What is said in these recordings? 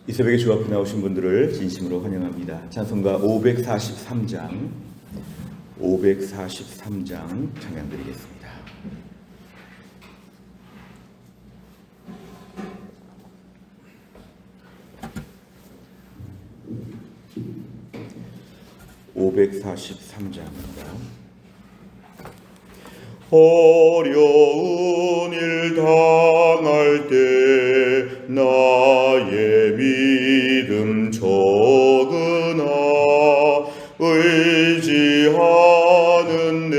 이 새벽에 주 앞에 나오신 분들을 진심으로 환영합니다. 찬송가 543장 찬양 드리겠습니다. (543장입니다) 어려운 일 당할 때 나의 믿음 적으나 의지하는 내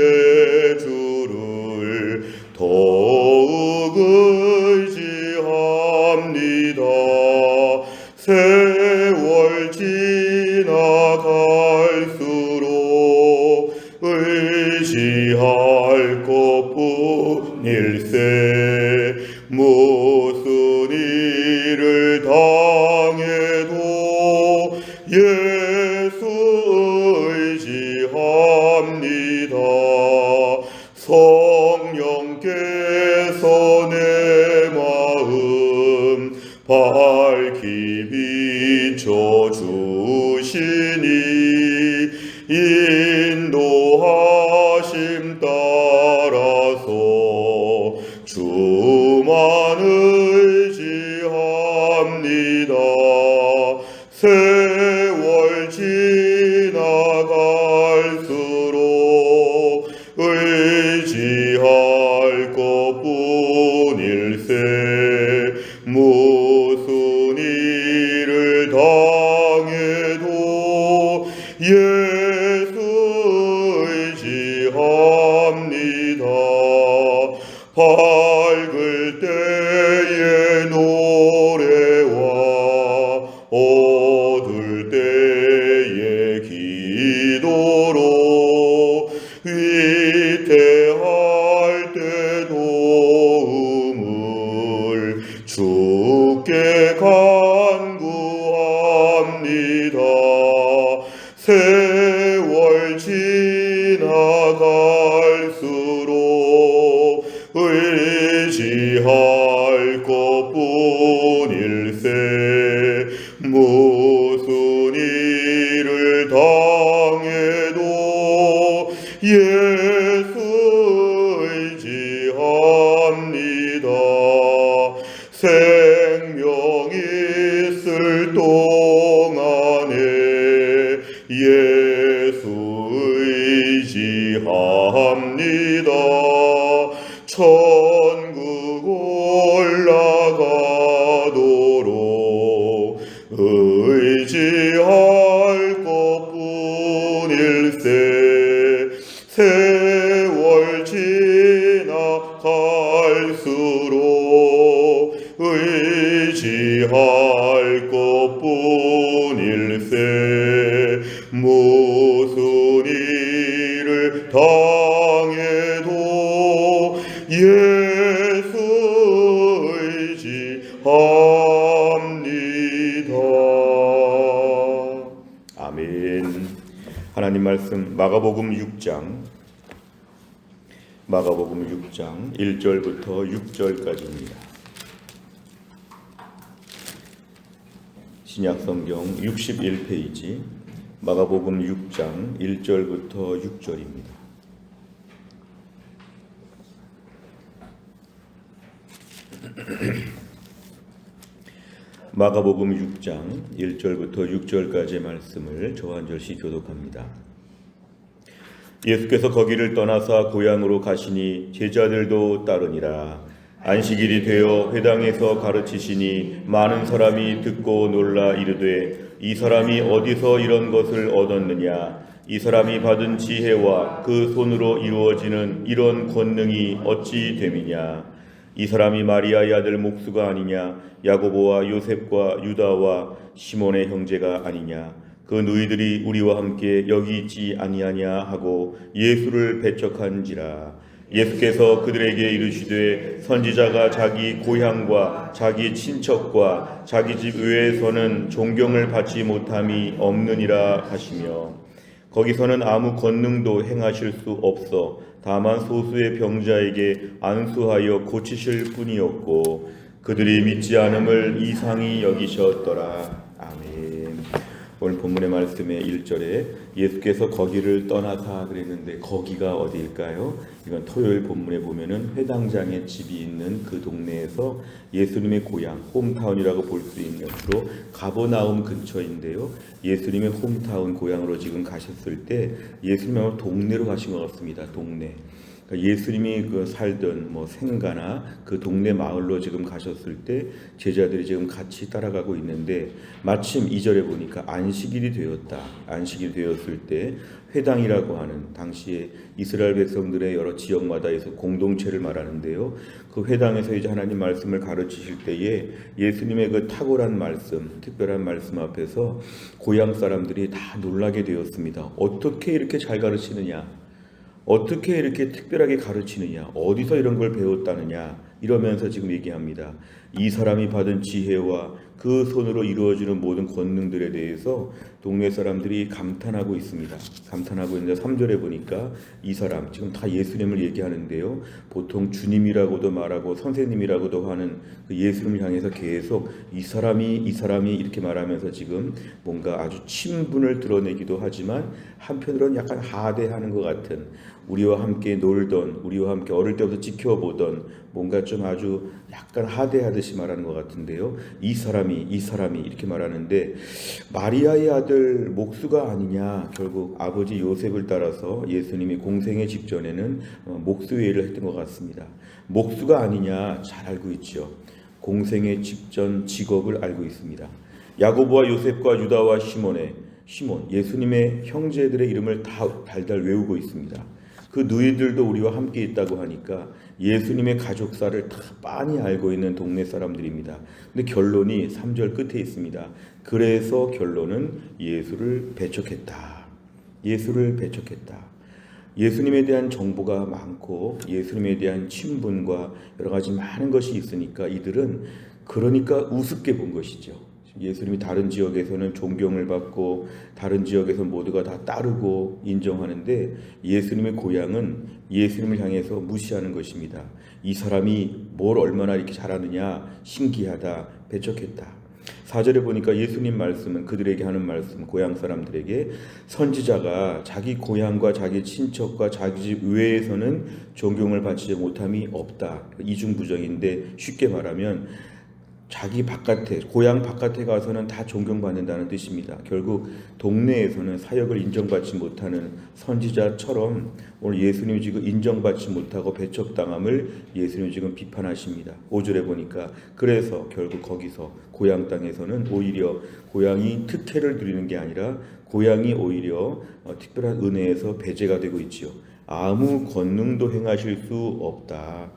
주를 더욱 의지합니다. 세월 지나갈수록 의지할 것뿐일세. 무슨 일을 당해도 예수 의지합니다. 성령께서 내 마음 밝히 비춰주시니 인도하심 따라서 주만 의지합니다. 세월 지나갈수록 의지할 것뿐일세. 무슨 일을 당해도 예수 의지합니다. 밝을 때의 노래와 어두울 때의 기도로 위태할 때 도움을 주께 간구합니다. 세월 지나갈수록 의지할 것뿐일세. 무슨 일을 당해도 예수 의지합니다. 생명 있을 동안에 예수 의지합니다. 천국 올라가도록 의지할 것뿐일세. 세월 지나갈수록 의지할 것뿐일세. 무슨 일을 당해도 예수 의지합니다. 아멘. 하나님 말씀 마가복음 6장 1절부터 6절까지입니다. 신약성경 61페이지 마가복음 6장 1절부터 6절입니다. 마가복음 6장 1절부터 6절까지의 말씀을 저 한 절씩 교독합니다. 예수께서 거기를 떠나사 고향으로 가시니 제자들도 따르니라. 안식일이 되어 회당에서 가르치시니 많은 사람이 듣고 놀라 이르되 이 사람이 어디서 이런 것을 얻었느냐. 이 사람이 받은 지혜와 그 손으로 이루어지는 이런 권능이 어찌 됨이냐. 이 사람이 마리아의 아들 목수가 아니냐. 야고보와 요셉과 유다와 시몬의 형제가 아니냐. 그 누이들이 우리와 함께 여기 있지 아니하냐 하고 예수를 배척한지라. 예수께서 그들에게 이르시되 선지자가 자기 고향과 자기 친척과 자기 집 외에서는 존경을 받지 못함이 없느니라 하시며 거기서는 아무 권능도 행하실 수 없어 다만 소수의 병자에게 안수하여 고치실 뿐이었고 그들이 믿지 않음을 이상히 여기셨더라. 아멘. 오늘 본문의 말씀의 1절에 예수께서 거기를 떠나사 그랬는데 거기가 어디일까요? 이건 토요일 본문에 보면은 회당장의 집이 있는 그 동네에서 예수님의 고향 홈타운이라고 볼 수 있는 주로 가버나움 근처인데요. 예수님의 홈타운 고향으로 지금 가셨을 때 예수님은 동네로 가신 것 같습니다. 동네. 예수님이 그 살던 생가나 그 동네 마을로 지금 가셨을 때 제자들이 지금 같이 따라가고 있는데 마침 2절에 보니까 안식일이 되었다. 안식일이 되었을 때 회당이라고 하는 당시에 이스라엘 백성들의 여러 지역마다에서 공동체를 말하는데요. 그 회당에서 이제 하나님 말씀을 가르치실 때에 예수님의 그 탁월한 말씀, 특별한 말씀 앞에서 고향 사람들이 다 놀라게 되었습니다. 어떻게 이렇게 잘 가르치느냐? 어떻게 이렇게 특별하게 가르치느냐? 어디서 이런 걸 배웠다느냐? 이러면서 지금 얘기합니다. 이 사람이 받은 지혜와 그 손으로 이루어지는 모든 권능들에 대해서 동네 사람들이 감탄하고 있습니다. 감탄하고 있는데 3절에 보니까 이 사람, 지금 다 예수님을 얘기하는데요. 보통 주님이라고도 말하고 선생님이라고도 하는 그 예수님을 향해서 계속 이 사람이 이렇게 말하면서 지금 뭔가 아주 친분을 드러내기도 하지만 한편으로는 약간 하대하는 것 같은, 우리와 함께 놀던, 우리와 함께 어릴 때부터 지켜보던 뭔가 좀 아주 약간 하대하듯이 말하는 것 같은데요. 이 사람이 이렇게 말하는데 마리아의 아들 목수가 아니냐. 결국 아버지 요셉을 따라서 예수님이 공생의 직전에는 목수회의를 했던 것 같습니다. 목수가 아니냐 잘 알고 있죠. 공생의 직전 직업을 알고 있습니다. 야고보와 요셉과 유다와 시몬, 예수님의 형제들의 이름을 다 달달 외우고 있습니다. 그 누이들도 우리와 함께 있다고 하니까 예수님의 가족사를 다 빤히 알고 있는 동네 사람들입니다. 근데 결론이 3절 끝에 있습니다. 그래서 결론은 예수를 배척했다. 예수를 배척했다. 예수님에 대한 정보가 많고 예수님에 대한 친분과 여러 가지 많은 것이 있으니까 이들은 그러니까 우습게 본 것이죠. 예수님이 다른 지역에서는 존경을 받고 다른 지역에서 모두가 다 따르고 인정하는데 예수님의 고향은 예수님을 향해서 무시하는 것입니다. 이 사람이 뭘 얼마나 이렇게 잘하느냐, 신기하다, 배척했다. 4절에 보니까 예수님 말씀은 그들에게 하는 말씀, 고향 사람들에게 선지자가 자기 고향과 자기 친척과 자기 집 외에서는 존경을 받지 못함이 없다. 이중부정인데 쉽게 말하면 자기 바깥에, 고향 바깥에 가서는 다 존경받는다는 뜻입니다. 결국 동네에서는 사역을 인정받지 못하는 선지자처럼 오늘 예수님이 지금 인정받지 못하고 배척당함을 예수님이 지금 비판하십니다. 5절에 보니까 그래서 결국 거기서 고향 땅에서는 오히려 고향이 특혜를 누리는 게 아니라 고향이 오히려 특별한 은혜에서 배제가 되고 있지요. 아무 권능도 행하실 수 없다.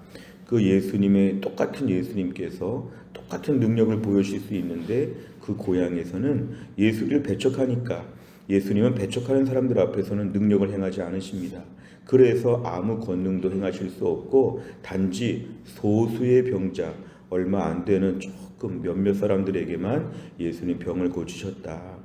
그 예수님의 똑같은 예수님께서 똑같은 능력을 보여주실 수 있는데 그 고향에서는 예수를 배척하니까 예수님은 배척하는 사람들 앞에서는 능력을 행하지 않으십니다. 그래서 아무 권능도 행하실 수 없고 단지 소수의 병자, 얼마 안 되는 조금 몇몇 사람들에게만 예수님 병을 고치셨다.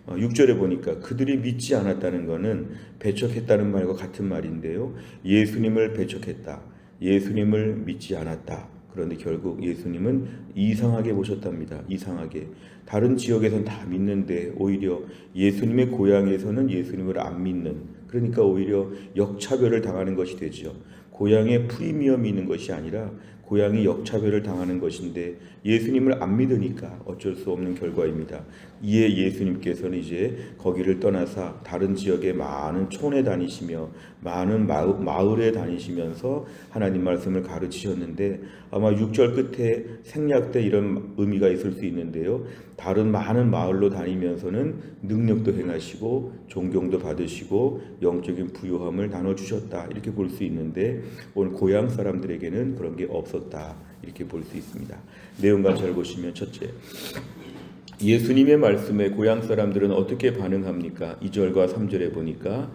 6절에 보니까 그들이 믿지 않았다는 것은 배척했다는 말과 같은 말인데요. 예수님을 배척했다. 예수님을 믿지 않았다. 그런데 결국 예수님은 이상하게 보셨답니다. 이상하게. 다른 지역에서는 다 믿는데 오히려 예수님의 고향에서는 예수님을 안 믿는, 그러니까 오히려 역차별을 당하는 것이 되죠. 고향에 프리미엄이 있는 것이 아니라 고향이 역차별을 당하는 것인데 예수님을 안 믿으니까 어쩔 수 없는 결과입니다. 이에 예수님께서는 이제 거기를 떠나사 다른 지역의 많은 촌에 다니시며 많은 마을에 다니시면서 하나님 말씀을 가르치셨는데 아마 6절 끝에 생략 때 이런 의미가 있을 수 있는데요. 다른 많은 마을로 다니면서는 능력도 행하시고 존경도 받으시고 영적인 부요함을 나눠주셨다. 이렇게 볼 수 있는데 오늘 고향 사람들에게는 그런 게 없었다. 이렇게 볼 수 있습니다. 내용과 잘 보시면 첫째, 예수님의 말씀에 고향 사람들은 어떻게 반응합니까? 2절과 3절에 보니까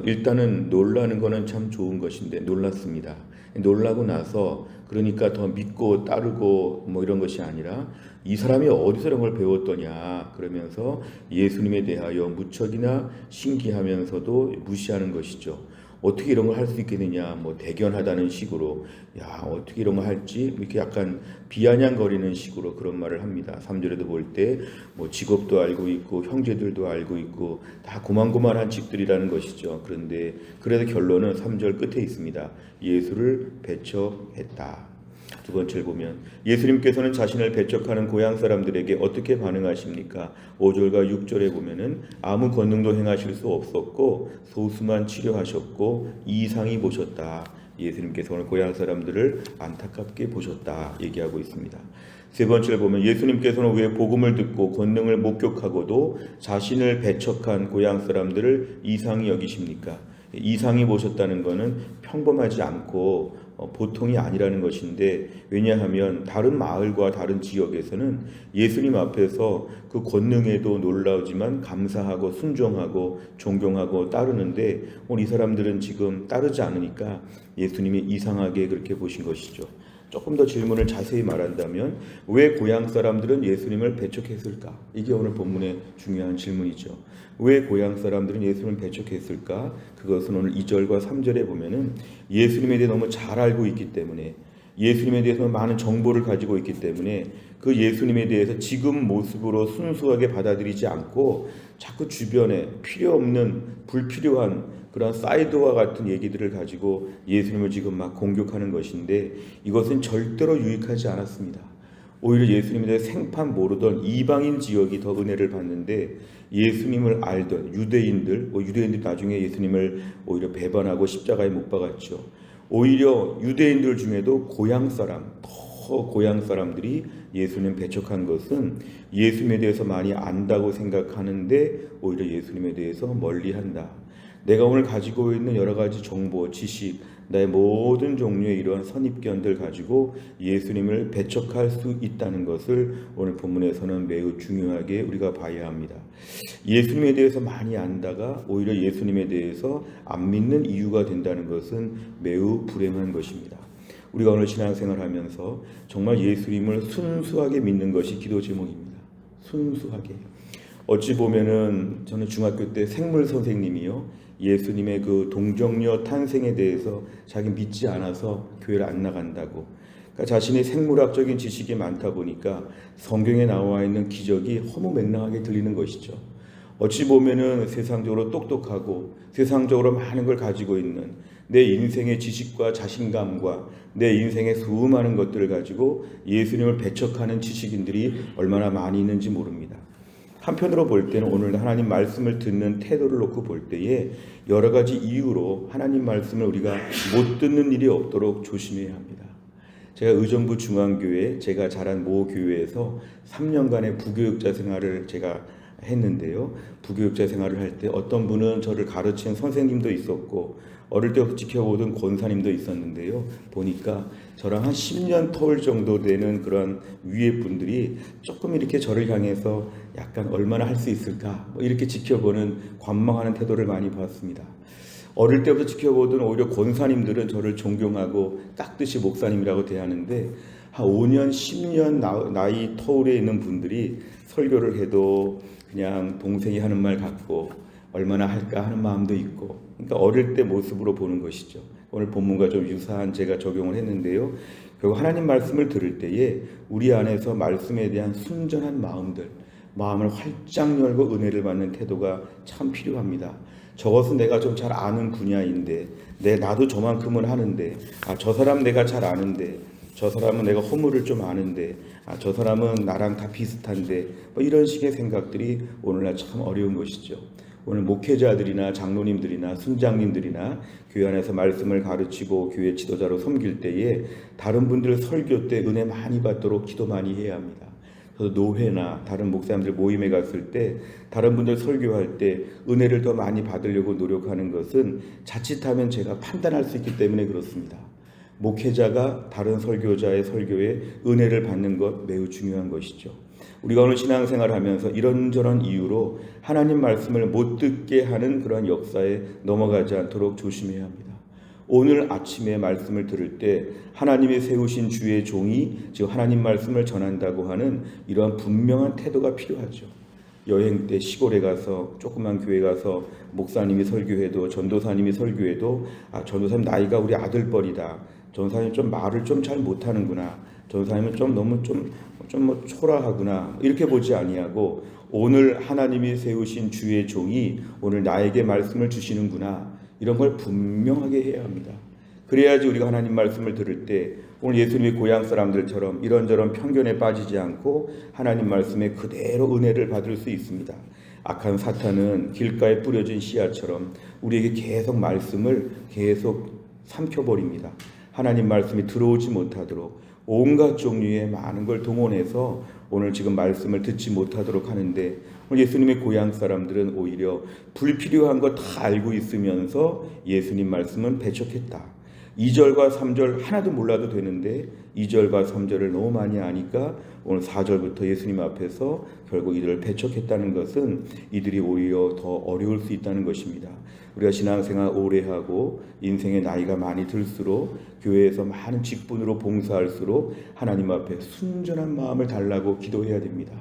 일단은 놀라는 거는 참 좋은 것인데 놀랐습니다. 놀라고 나서 그러니까 더 믿고 따르고 이런 것이 아니라 이 사람이 어디서 이런 걸 배웠더냐 그러면서 예수님에 대하여 무척이나 신기하면서도 무시하는 것이죠. 어떻게 이런 걸 할 수 있겠느냐, 뭐 대견하다는 식으로, 야 어떻게 이런 거 할지 이렇게 약간 비아냥거리는 식으로 그런 말을 합니다. 3절에도 볼 때 뭐 직업도 알고 있고 형제들도 알고 있고 다 고만고만한 집들이라는 것이죠. 그런데 그래도 결론은 3절 끝에 있습니다. 예수를 배척했다. 두 번째를 보면 예수님께서는 자신을 배척하는 고향 사람들에게 어떻게 반응하십니까? 5절과 6절에 보면은 아무 권능도 행하실 수 없었고 소수만 치료하셨고 이상히 보셨다. 예수님께서 오늘 고향 사람들을 안타깝게 보셨다 얘기하고 있습니다. 세 번째를 보면 예수님께서는 왜 복음을 듣고 권능을 목격하고도 자신을 배척한 고향 사람들을 이상히 여기십니까? 이상히 보셨다는 것은 평범하지 않고 보통이 아니라는 것인데, 왜냐하면 다른 마을과 다른 지역에서는 예수님 앞에서 그 권능에도 놀라우지만 감사하고 순종하고 존경하고 따르는데 오늘 이 사람들은 지금 따르지 않으니까 예수님이 이상하게 그렇게 보신 것이죠. 조금 더 질문을 자세히 말한다면 왜 고향 사람들은 예수님을 배척했을까? 이게 오늘 본문의 중요한 질문이죠. 왜 고향 사람들은 예수님을 배척했을까? 그것은 오늘 2절과 3절에 보면은 예수님에 대해 너무 잘 알고 있기 때문에, 예수님에 대해서 많은 정보를 가지고 있기 때문에 그 예수님에 대해서 지금 모습으로 순수하게 받아들이지 않고 자꾸 주변에 필요 없는 불필요한 그런 사이드와 같은 얘기들을 가지고 예수님을 지금 막 공격하는 것인데, 이것은 절대로 유익하지 않았습니다. 오히려 예수님에 대해 생판 모르던 이방인 지역이 더 은혜를 받는데, 예수님을 알던 유대인들이 나중에 예수님을 오히려 배반하고 십자가에 못 박았죠. 오히려 유대인들 중에도 고향 사람들이 예수님 배척한 것은 예수님에 대해서 많이 안다고 생각하는데 오히려 예수님에 대해서 멀리한다. 내가 오늘 가지고 있는 여러 가지 정보, 지식, 나의 모든 종류의 이러한 선입견들 가지고 예수님을 배척할 수 있다는 것을 오늘 본문에서는 매우 중요하게 우리가 봐야 합니다. 예수님에 대해서 많이 안다가 오히려 예수님에 대해서 안 믿는 이유가 된다는 것은 매우 불행한 것입니다. 우리가 오늘 신앙생활하면서 정말 예수님을 순수하게 믿는 것이 기도 제목입니다. 순수하게. 어찌 보면은 저는 중학교 때 생물 선생님이요, 예수님의 그 동정녀 탄생에 대해서 자기 믿지 않아서 교회를 안 나간다고, 그러니까 자신의 생물학적인 지식이 많다 보니까 성경에 나와 있는 기적이 허무맹랑하게 들리는 것이죠. 어찌 보면은 세상적으로 똑똑하고 세상적으로 많은 걸 가지고 있는 내 인생의 지식과 자신감과 내 인생의 수많은 것들을 가지고 예수님을 배척하는 지식인들이 얼마나 많이 있는지 모릅니다. 한편으로 볼 때는 오늘 하나님 말씀을 듣는 태도를 놓고 볼 때에 여러 가지 이유로 하나님 말씀을 우리가 못 듣는 일이 없도록 조심해야 합니다. 제가 의정부 중앙교회, 제가 자란 모 교회에서 3년간의 부교육자 생활을 제가 했는데요. 부교육자 생활을 할 때 어떤 분은 저를 가르친 선생님도 있었고 어릴 때부터 지켜보던 권사님도 있었는데요. 보니까 저랑 한 10년 터울 정도 되는 그런 위에 분들이 조금 이렇게 저를 향해서 약간 얼마나 할 수 있을까 뭐 이렇게 지켜보는 관망하는 태도를 많이 봤습니다. 어릴 때부터 지켜보던 오히려 권사님들은 저를 존경하고 깍듯이 목사님이라고 대하는데 한 5년, 10년 나이 터울에 있는 분들이 설교를 해도 그냥 동생이 하는 말 같고 얼마나 할까 하는 마음도 있고, 그러니까 어릴 때 모습으로 보는 것이죠. 오늘 본문과 좀 유사한 제가 적용을 했는데요. 결국 하나님 말씀을 들을 때에 우리 안에서 말씀에 대한 순전한 마음을 활짝 열고 은혜를 받는 태도가 참 필요합니다. 저것은 내가 좀 잘 아는 분야인데 나도 저만큼은 하는데 저 사람 내가 잘 아는데 저 사람은 내가 허물을 좀 아는데 저 사람은 나랑 다 비슷한데 뭐 이런 식의 생각들이 오늘날 참 어려운 것이죠. 오늘 목회자들이나 장로님들이나 순장님들이나 교회 안에서 말씀을 가르치고 교회 지도자로 섬길 때에 다른 분들 설교 때 은혜 많이 받도록 기도 많이 해야 합니다. 저도 노회나 다른 목사님들 모임에 갔을 때 다른 분들 설교할 때 은혜를 더 많이 받으려고 노력하는 것은 자칫하면 제가 판단할 수 있기 때문에 그렇습니다. 목회자가 다른 설교자의 설교에 은혜를 받는 것 매우 중요한 것이죠. 우리가 오늘 신앙생활을 하면서 이런저런 이유로 하나님 말씀을 못 듣게 하는 그런 역사에 넘어가지 않도록 조심해야 합니다. 오늘 아침에 말씀을 들을 때 하나님이 세우신 주의 종이 즉 하나님 말씀을 전한다고 하는 이러한 분명한 태도가 필요하죠. 여행 때 시골에 가서 조그만 교회 가서 목사님이 설교해도 전도사님이 설교해도 전도사님 나이가 우리 아들뻘이다. 전도사님 좀 말을 좀 잘 못하는구나. 전도사님은 좀 너무 좀 초라하구나. 이렇게 보지 아니하고 오늘 하나님이 세우신 주의 종이 오늘 나에게 말씀을 주시는구나. 이런 걸 분명하게 해야 합니다. 그래야지 우리가 하나님 말씀을 들을 때 오늘 예수님의 고향 사람들처럼 이런저런 편견에 빠지지 않고 하나님 말씀에 그대로 은혜를 받을 수 있습니다. 악한 사탄은 길가에 뿌려진 씨앗처럼 우리에게 계속 말씀을 계속 삼켜버립니다. 하나님 말씀이 들어오지 못하도록 온갖 종류의 많은 걸 동원해서 오늘 지금 말씀을 듣지 못하도록 하는데 오늘 예수님의 고향 사람들은 오히려 불필요한 거 다 알고 있으면서 예수님 말씀은 배척했다. 2절과 3절 하나도 몰라도 되는데 2절과 3절을 너무 많이 아니까 오늘 4절부터 예수님 앞에서 결국 이들을 배척했다는 것은 이들이 오히려 더 어려울 수 있다는 것입니다. 우리가 신앙생활 오래 하고 인생의 나이가 많이 들수록 교회에서 많은 직분으로 봉사할수록 하나님 앞에 순전한 마음을 달라고 기도해야 됩니다.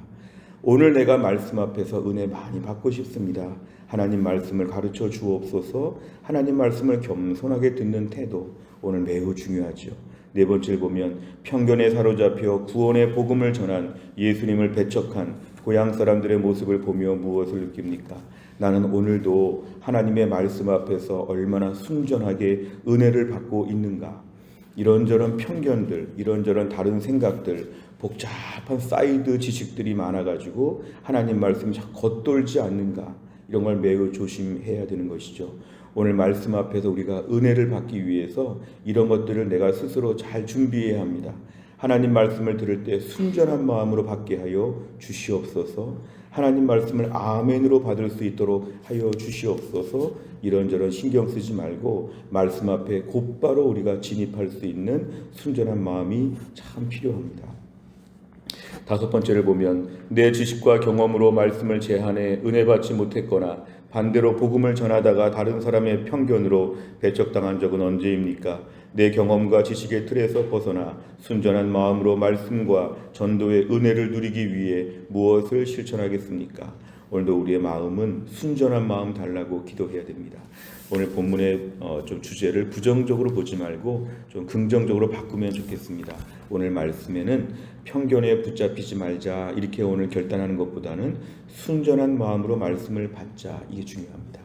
오늘 내가 말씀 앞에서 은혜 많이 받고 싶습니다. 하나님 말씀을 가르쳐 주옵소서. 하나님 말씀을 겸손하게 듣는 태도 오늘 매우 중요하죠. 네 번째를 보면 편견에 사로잡혀 구원의 복음을 전한 예수님을 배척한 고향 사람들의 모습을 보며 무엇을 느낍니까? 나는 오늘도 하나님의 말씀 앞에서 얼마나 순전하게 은혜를 받고 있는가? 이런저런 편견들, 이런저런 다른 생각들, 복잡한 사이드 지식들이 많아가지고 하나님 말씀이 겉돌지 않는가? 이런 걸 매우 조심해야 되는 것이죠. 오늘 말씀 앞에서 우리가 은혜를 받기 위해서 이런 것들을 내가 스스로 잘 준비해야 합니다. 하나님 말씀을 들을 때 순전한 마음으로 받게 하여 주시옵소서. 하나님 말씀을 아멘으로 받을 수 있도록 하여 주시옵소서. 이런저런 신경 쓰지 말고 말씀 앞에 곧바로 우리가 진입할 수 있는 순전한 마음이 참 필요합니다. 다섯 번째를 보면 내 지식과 경험으로 말씀을 제한해 은혜 받지 못했거나 반대로 복음을 전하다가 다른 사람의 편견으로 배척당한 적은 언제입니까? 내 경험과 지식의 틀에서 벗어나 순전한 마음으로 말씀과 전도의 은혜를 누리기 위해 무엇을 실천하겠습니까? 오늘도 우리의 마음은 순전한 마음 달라고 기도해야 됩니다. 오늘 본문의 좀 주제를 부정적으로 보지 말고 좀 긍정적으로 바꾸면 좋겠습니다. 오늘 말씀에는 편견에 붙잡히지 말자 이렇게 오늘 결단하는 것보다는 순전한 마음으로 말씀을 받자 이게 중요합니다.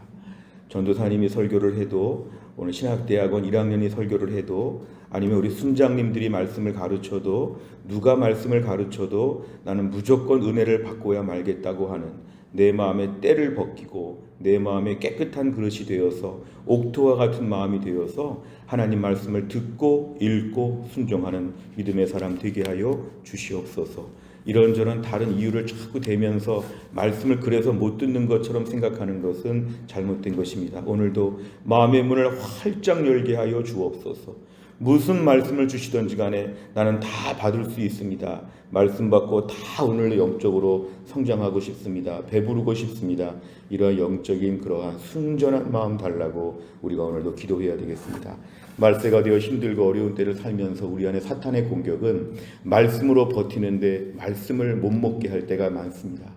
전도사님이 설교를 해도 오늘 신학대학원 1학년이 설교를 해도 아니면 우리 순장님들이 말씀을 가르쳐도 누가 말씀을 가르쳐도 나는 무조건 은혜를 받고야 말겠다고 하는 내 마음에 때를 벗기고 내 마음에 깨끗한 그릇이 되어서 옥토와 같은 마음이 되어서 하나님 말씀을 듣고 읽고 순종하는 믿음의 사람 되게 하여 주시옵소서. 이런저런 다른 이유를 자꾸 대면서 말씀을 그래서 못 듣는 것처럼 생각하는 것은 잘못된 것입니다. 오늘도 마음의 문을 활짝 열게 하여 주옵소서. 무슨 말씀을 주시든지 간에 나는 다 받을 수 있습니다. 말씀 받고 다 오늘 영적으로 성장하고 싶습니다. 배부르고 싶습니다. 이러한 영적인 그러한 순전한 마음 달라고 우리가 오늘도 기도해야 되겠습니다. 말세가 되어 힘들고 어려운 때를 살면서 우리 안에 사탄의 공격은 말씀으로 버티는데 말씀을 못 먹게 할 때가 많습니다.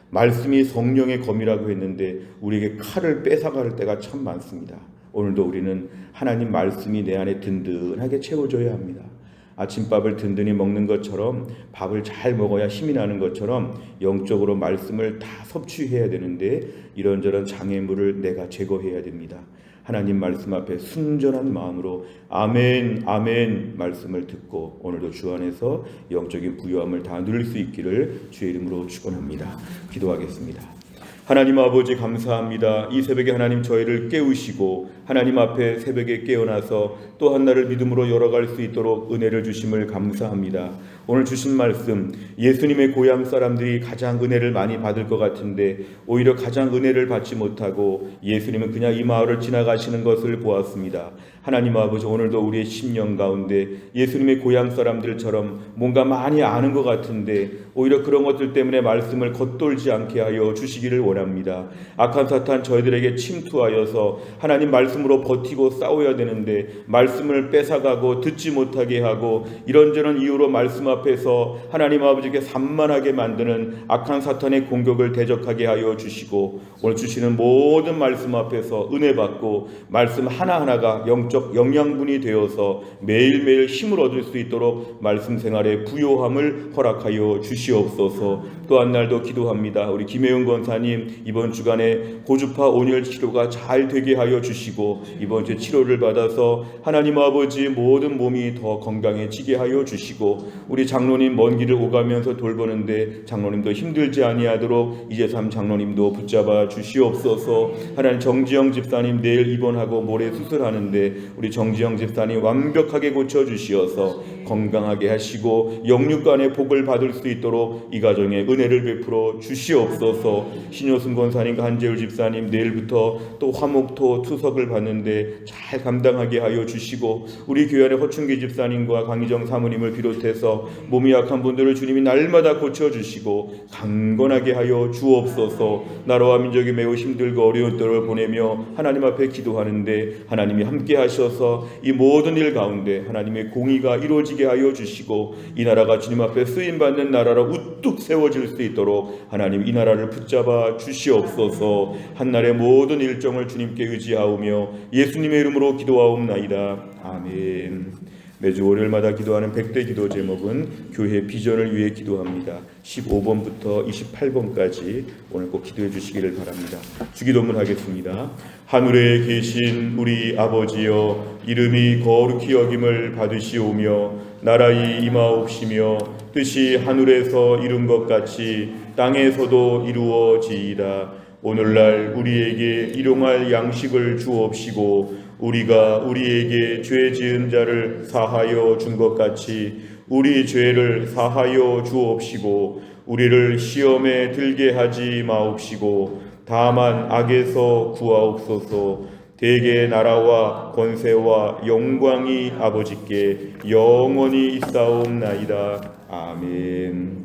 말씀이 성령의 검이라고 했는데 우리에게 칼을 뺏어갈 때가 참 많습니다. 오늘도 우리는 하나님 말씀이 내 안에 든든하게 채워줘야 합니다. 아침밥을 든든히 먹는 것처럼 밥을 잘 먹어야 힘이 나는 것처럼 영적으로 말씀을 다 섭취해야 되는데 이런저런 장애물을 내가 제거해야 됩니다. 하나님 말씀 앞에 순전한 마음으로 아멘 아멘 말씀을 듣고 오늘도 주 안에서 영적인 부유함을 다 누릴 수 있기를 주의 이름으로 축원합니다. 기도하겠습니다. 하나님 아버지 감사합니다. 이 새벽에 하나님 저희를 깨우시고 하나님 앞에 새벽에 깨어나서 또 한 날을 믿음으로 열어갈 수 있도록 은혜를 주심을 감사합니다. 오늘 주신 말씀 예수님의 고향 사람들이 가장 은혜를 많이 받을 것 같은데 오히려 가장 은혜를 받지 못하고 예수님은 그냥 이 마을을 지나가시는 것을 보았습니다. 하나님 아버지 오늘도 우리의 심령 가운데 예수님의 고향 사람들처럼 뭔가 많이 아는 것 같은데 오히려 그런 것들 때문에 말씀을 겉돌지 않게 하여 주시기를 원합니다. 악한 사탄 저희들에게 침투하여서 하나님 말씀으로 버티고 싸워야 되는데 말씀을 뺏어가고 듣지 못하게 하고 이런저런 이유로 말씀 앞에서 하나님 아버지께 산만하게 만드는 악한 사탄의 공격을 대적하게 하여 주시고, 오늘 주시는 모든 말씀 앞에서 은혜 받고 말씀 하나하나가 영적 영양분이 되어서 매일매일 힘을 얻을 수 있도록 말씀 생활에 부요함을 허락하여 주시옵소서. 또 한 날도 기도합니다. 우리 김혜영 권사님 이번 주간에 고주파 온열 치료가 잘 되게 하여 주시고, 이번 주에 치료를 받아서 하나님 아버지 모든 몸이 더 건강해지게 하여 주시고, 우리 장로님 먼 길을 오가면서 돌보는데 장로님도 힘들지 아니하도록 이재삼 장로님도 붙잡아 주시옵소서. 하나님 정지영 집사님 내일 입원하고 모레 수술하는데 우리 정지영 집사님 완벽하게 고쳐 주시어서 건강하게 하시고 영육간의 복을 받을 수 있도록 이 가정에 은혜를 베풀어 주시옵소서. 신효승 권사님과 한재울 집사님 내일부터 또 화목토 투석을 받는데 잘 감당하게 하여 주시고, 우리 교회 안에 허춘기 집사님과 강희정 사모님을 비롯해서 몸이 약한 분들을 주님이 날마다 고쳐주시고 강건하게 하여 주옵소서. 나라와 민족이 매우 힘들고 어려운 때를 보내며 하나님 앞에 기도하는데 하나님이 함께 하셔서 이 모든 일 가운데 하나님의 공의가 이루어지게 하여 주시고, 이 나라가 주님 앞에 쓰임받는 나라로 우뚝 세워질 수 있도록 하나님 이 나라를 붙잡아 주시옵소서. 한날의 모든 일정을 주님께 의지하오며 예수님의 이름으로 기도하옵나이다. 아멘. 매주 월요일마다 기도하는 100대 기도 제목은 교회 비전을 위해 기도합니다. 15번부터 28번까지 오늘 꼭 기도해 주시기를 바랍니다. 주기도문 하겠습니다. 하늘에 계신 우리 아버지여, 이름이 거룩히 여김을 받으시오며 나라의 임하옵시며 뜻이 하늘에서 이룬 것 같이 땅에서도 이루어지이다. 오늘날 우리에게 일용할 양식을 주옵시고 우리가 우리에게 죄 지은 자를 사하여 준 것 같이 우리 죄를 사하여 주옵시고 우리를 시험에 들게 하지 마옵시고 다만 악에서 구하옵소서. 대개 나라와 권세와 영광이 아버지께 영원히 있사옵나이다. 아멘.